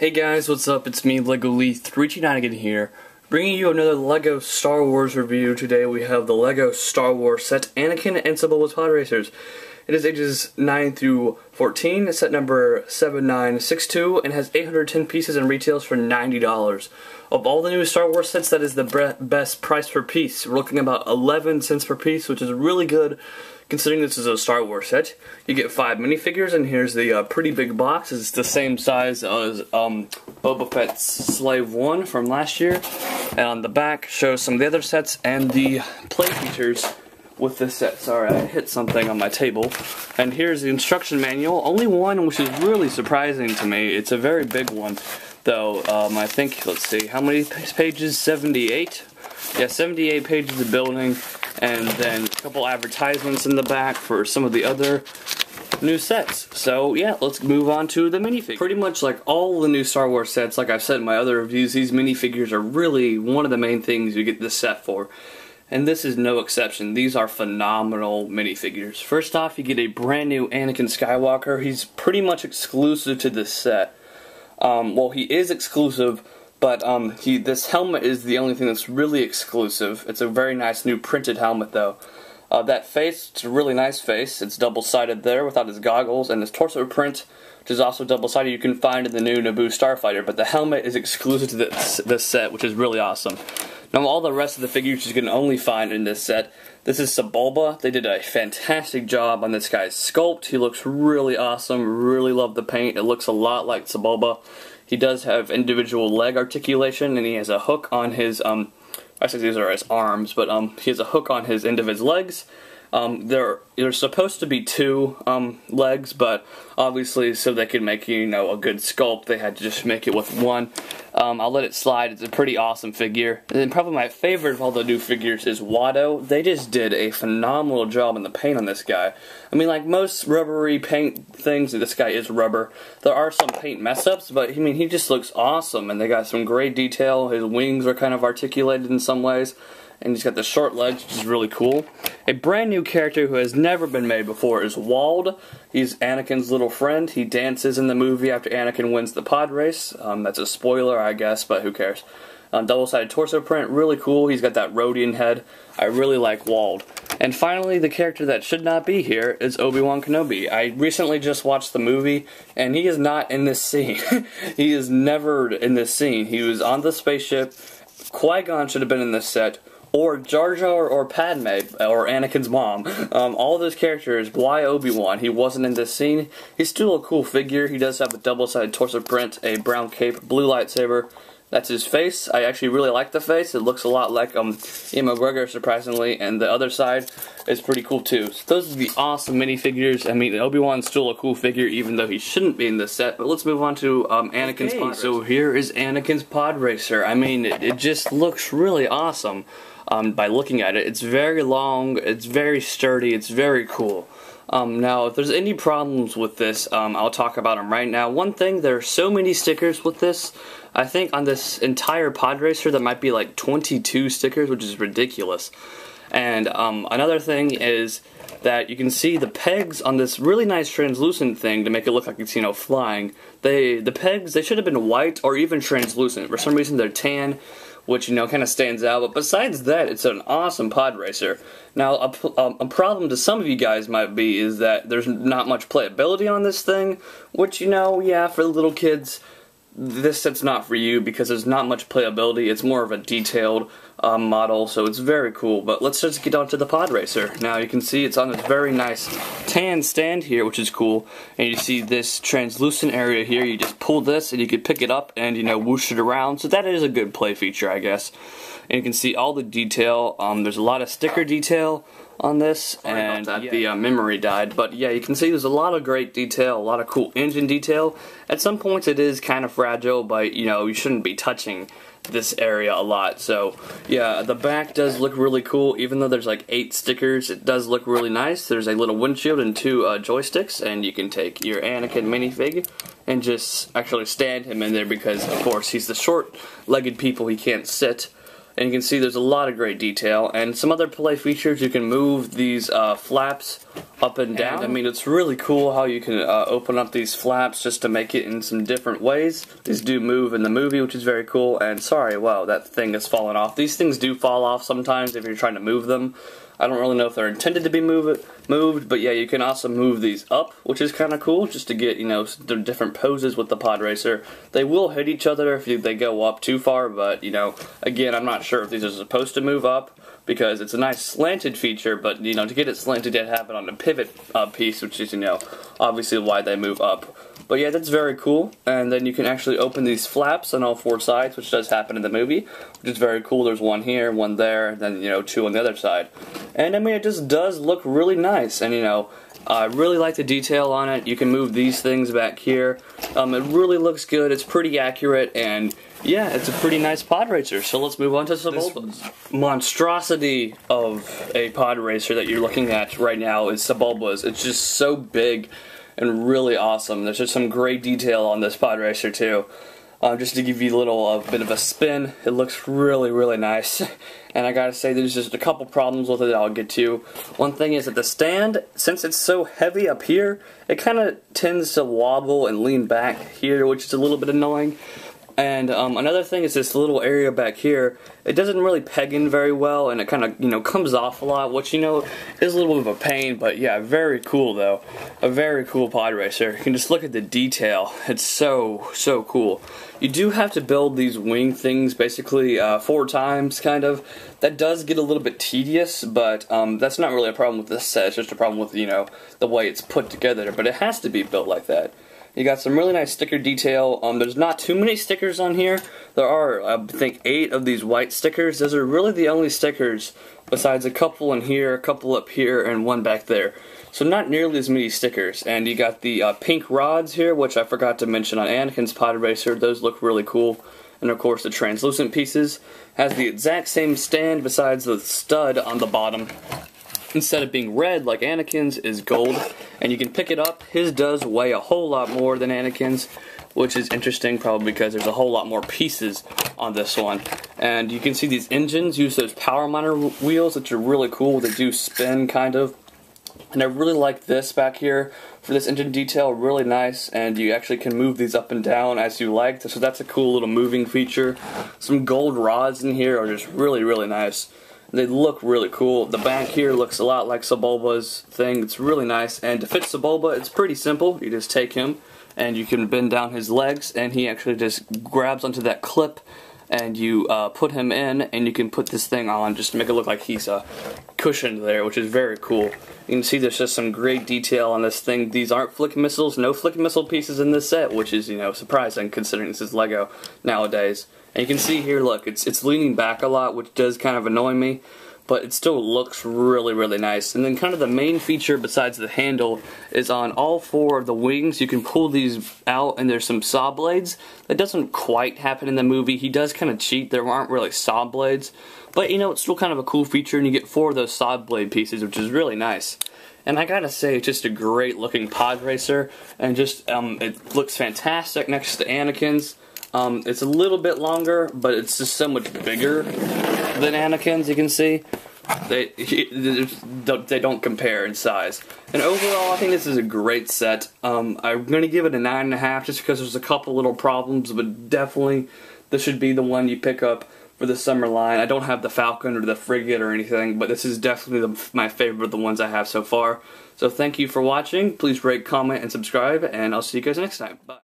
Hey guys, what's up? It's me, Lego Leith, reaching out again here, bringing you another LEGO Star Wars review. Today we have the LEGO Star Wars set Anakin and Sebulbas Podracers. It is ages 9 through 14, set number 7962, and has 810 pieces and retails for $90. Of all the new Star Wars sets, that is the best price per piece. We're looking about 11 cents per piece, which is really good considering this is a Star Wars set. You get 5 minifigures, and here's the pretty big box. It's the same size as Boba Fett's Slave 1 from last year. And on the back shows some of the other sets and the play features with this set. Sorry, I hit something on my table. And here's the instruction manual. Only one, which is really surprising to me. It's a very big one, though. I think, let's see, how many pages? 78? Yeah, 78 pages of building, and then a couple advertisements in the back for some of the other new sets. So yeah, let's move on to the minifigures. Pretty much like all the new Star Wars sets, like I've said in my other reviews, these minifigures are really one of the main things you get this set for. And this is no exception. These are phenomenal minifigures. First off, you get a brand new Anakin Skywalker. He's pretty much exclusive to this set. Well, he is exclusive, but this helmet is the only thing that's really exclusive. It's a very nice new printed helmet, though. That face, it's a really nice face. It's double-sided there without his goggles, and his torso print, which is also double-sided, you can find in the new Naboo Starfighter. But the helmet is exclusive to this set, which is really awesome. Now, all the rest of the figures you can only find in this set. This is Sebulba. They did a fantastic job on this guy's sculpt. He looks really awesome. Really love the paint. It looks a lot like Sebulba. He does have individual leg articulation, and he has a hook on his, I say these are his arms, but he has a hook on his end of his legs. There's supposed to be 2 legs, but obviously so they could make, you know, a good sculpt, they had to just make it with 1. I'll let it slide. It's a pretty awesome figure. And then probably my favorite of all the new figures is Watto. They just did a phenomenal job in the paint on this guy. I mean, like most rubbery paint things, this guy is rubber. There are some paint mess-ups, but I mean, he just looks awesome, and they got some great detail. His wings are kind of articulated in some ways, and he's got the short legs, which is really cool. A brand new character who has never been made before is Wald. He's Anakin's little friend. He dances in the movie after Anakin wins the pod race. That's a spoiler, I guess, but who cares. Double-sided torso print, really cool. He's got that Rodian head. I really like Wald. And finally, the character that should not be here is Obi-Wan Kenobi. I recently just watched the movie, and he is not in this scene. He is never in this scene. He was on the spaceship. Qui-Gon should have been in this set, or Jar Jar or Padme, or Anakin's mom. All those characters, why Obi-Wan? He wasn't in this scene. He's still a cool figure. He does have a double-sided torso print, a brown cape, blue lightsaber. That's his face. I actually really like the face. It looks a lot like Ian McGregor, surprisingly, and the other side is pretty cool too. So those are the awesome minifigures. I mean, Obi-Wan's still a cool figure, even though he shouldn't be in this set. But let's move on to Anakin's Podracer. So here is Anakin's Podracer. I mean, it just looks really awesome by looking at it. It's very long, it's very sturdy, it's very cool. Now, if there's any problems with this, I'll talk about them right now. One thing, there are so many stickers with this. I think on this entire Podracer there might be like 22 stickers, which is ridiculous. And another thing is that you can see the pegs on this really nice translucent thing to make it look like it's, you know, flying. The pegs, they should have been white or even translucent. For some reason they're tan, which, you know, kind of stands out. But besides that, it's an awesome Podracer. Now, a problem to some of you guys might be is that there's not much playability on this thing, which, you know, yeah, for the little kids, this set's not for you because there's not much playability. It's more of a detailed model, so it's very cool. But let's just get on to the Podracer. Now you can see it's on this very nice tan stand here, which is cool. And you see this translucent area here. You just pull this and you can pick it up and, you know, whoosh it around. So that is a good play feature, I guess. And you can see all the detail. There's a lot of sticker detail on this, and the memory died, but yeah, you can see there's a lot of great detail, a lot of cool engine detail. At some points it is kind of fragile, but, you know, you shouldn't be touching this area a lot. So yeah, the back does look really cool. Even though there's like 8 stickers, it does look really nice. There's a little windshield and 2 joysticks, and you can take your Anakin minifig and just actually stand him in there because, of course, he's the short-legged people, he can't sit. And you can see there's a lot of great detail. And some other play features, you can move these flaps up and down. I mean, it's really cool how you can open up these flaps just to make it in some different ways. These do move in the movie, which is very cool. And sorry, wow, that thing has fallen off. These things do fall off sometimes if you're trying to move them. I don't really know if they're intended to be moved, but yeah, you can also move these up, which is kind of cool, just to get, you know, the different poses with the Podracer. They will hit each other if they go up too far, but, you know, again, I'm not sure if these are supposed to move up, because it's a nice slanted feature, but, you know, to get it slanted, it happen on a pivot piece, which is, you know, obviously why they move up. But yeah, that's very cool, and then you can actually open these flaps on all four sides, which does happen in the movie, which is very cool. There's one here, one there, and then, you know, two on the other side. And I mean, it just does look really nice, and, you know, I really like the detail on it. You can move these things back here. It really looks good, it's pretty accurate, and yeah, it's a pretty nice Podracer. So let's move on to Sebulbas. This monstrosity of a Podracer that you're looking at right now is Sebulbas. It's just so big and really awesome. There's just some great detail on this Podracer too. Just to give you a little bit of a spin, it looks really, really nice. And I gotta say, there's just a couple problems with it that I'll get to. One thing is that the stand, since it's so heavy up here, it kind of tends to wobble and lean back here, which is a little bit annoying. And another thing is this little area back here, it doesn't really peg in very well, and it kind of, you know, comes off a lot, which, you know, is a little bit of a pain, but yeah, very cool though. A very cool Podracer. You can just look at the detail. It's so, so cool. You do have to build these wing things basically 4 times, kind of. That does get a little bit tedious, but that's not really a problem with this set. It's just a problem with, you know, the way it's put together, but it has to be built like that. You got some really nice sticker detail. There's not too many stickers on here. There are, I think, 8 of these white stickers. Those are really the only stickers, besides a couple in here, a couple up here, and one back there. So not nearly as many stickers. And you got the pink rods here, which I forgot to mention on Anakin's Podracer. Those look really cool. And of course the translucent pieces. Has the exact same stand besides the stud on the bottom. Instead of being red like Anakin's, is gold, and you can pick it up. His does weigh a whole lot more than Anakin's, which is interesting, probably because there's a whole lot more pieces on this one. And you can see these engines use those power miner wheels, which are really cool. They do spin, kind of. And I really like this back here for this engine detail, really nice, and you actually can move these up and down as you like, so that's a cool little moving feature. Some gold rods in here are just really, really nice. They look really cool. The back here looks a lot like Sebulba's thing. It's really nice. And to fit Sebulba, it's pretty simple. You just take him and you can bend down his legs, and he actually just grabs onto that clip, and you put him in, and you can put this thing on just to make it look like he's cushioned there, which is very cool. You can see there's just some great detail on this thing. These aren't flick missiles, no flick missile pieces in this set, which is, you know, surprising considering this is Lego nowadays. And you can see here, look, it's leaning back a lot, which does kind of annoy me, but it still looks really, really nice. And then kind of the main feature besides the handle is on all 4 of the wings. You can pull these out, and there's some saw blades. That doesn't quite happen in the movie. He does kind of cheat. There aren't really saw blades, but, you know, it's still kind of a cool feature, and you get 4 of those saw blade pieces, which is really nice. And I gotta say, it's just a great looking Podracer, and just it looks fantastic next to Anakin's. It's a little bit longer, but it's just so much bigger than Anakin's, you can see. They don't compare in size. And overall, I think this is a great set. I'm going to give it a 9.5 just because there's a couple little problems, but definitely this should be the one you pick up for the summer line. I don't have the Falcon or the Frigate or anything, but this is definitely my favorite of the ones I have so far. So thank you for watching. Please rate, comment, and subscribe, and I'll see you guys next time. Bye.